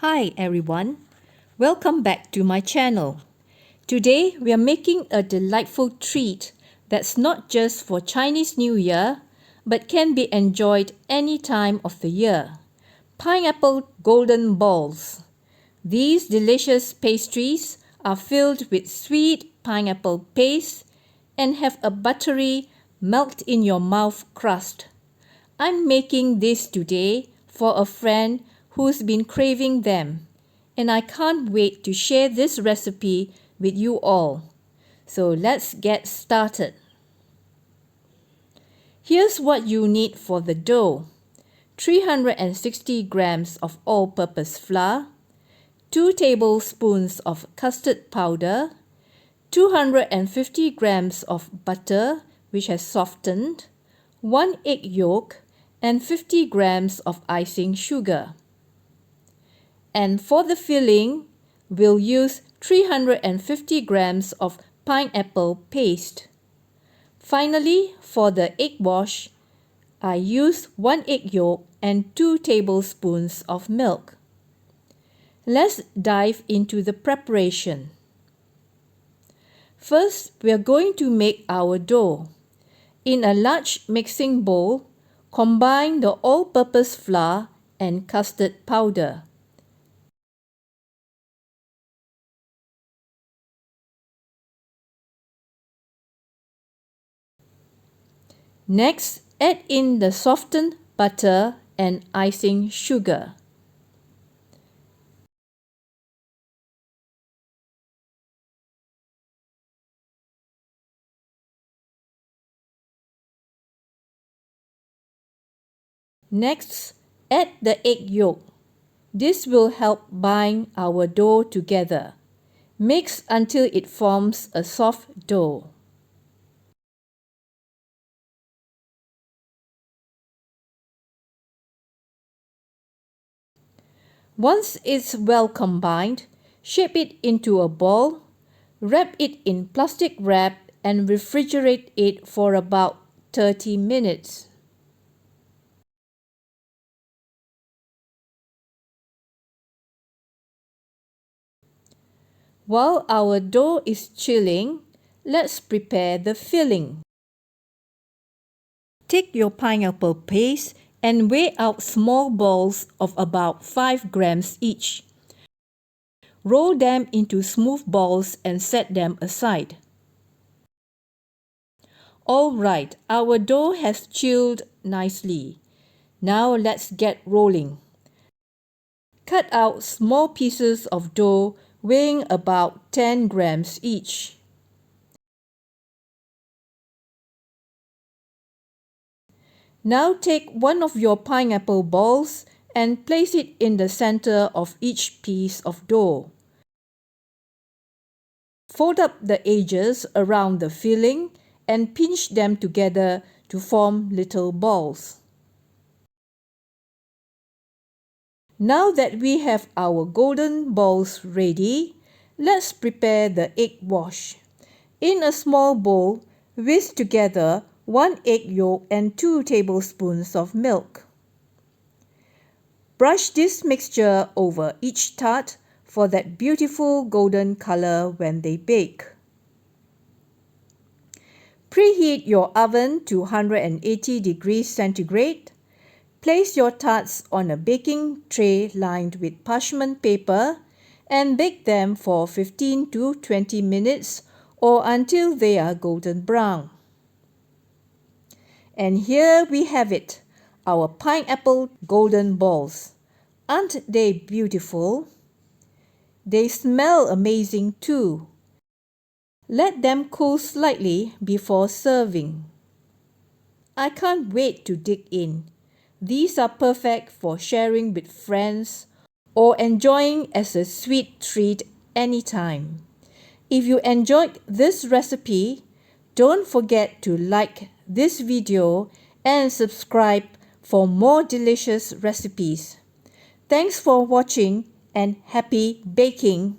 Hi everyone, welcome back to my channel. Today we are making a delightful treat that's not just for Chinese New Year but can be enjoyed any time of the year. Pineapple golden balls. These delicious pastries are filled with sweet pineapple paste and have a buttery melt-in-your-mouth crust. I'm making this today for a friend who's been craving them, and I can't wait to share this recipe with you all. So let's get started. Here's what you need for the dough. 360 grams of all-purpose flour, 2 tablespoons of custard powder, 250 grams of butter which has softened, 1 egg yolk, and 50 grams of icing sugar. And for the filling, we'll use 350 grams of pineapple paste. Finally, for the egg wash, I use 1 egg yolk and 2 tablespoons of milk. Let's dive into the preparation. First, we are going to make our dough. In a large mixing bowl, combine the all-purpose flour and custard powder. Next, add in the softened butter and icing sugar. Next, add the egg yolk. This will help bind our dough together. Mix until it forms a soft dough. Once it's well combined, shape it into a ball, wrap it in plastic wrap and refrigerate it for about 30 minutes. While our dough is chilling, let's prepare the filling. Take your pineapple paste and weigh out small balls of about 5 grams each. Roll them into smooth balls and set them aside. Alright, our dough has chilled nicely. Now let's get rolling. Cut out small pieces of dough weighing about 10 grams each. Now take one of your pineapple balls and place it in the center of each piece of dough. Fold up the edges around the filling and pinch them together to form little balls. Now that we have our golden balls ready, let's prepare the egg wash. In a small bowl, whisk together 1 egg yolk and 2 tablespoons of milk. Brush this mixture over each tart for that beautiful golden color when they bake. Preheat your oven to 180 degrees centigrade. Place your tarts on a baking tray lined with parchment paper and bake them for 15 to 20 minutes or until they are golden brown. And here we have it, our pineapple golden balls. Aren't they beautiful? They smell amazing too. Let them cool slightly before serving. I can't wait to dig in. These are perfect for sharing with friends or enjoying as a sweet treat anytime. If you enjoyed this recipe, don't forget to like this video and subscribe for more delicious recipes. Thanks for watching and happy baking!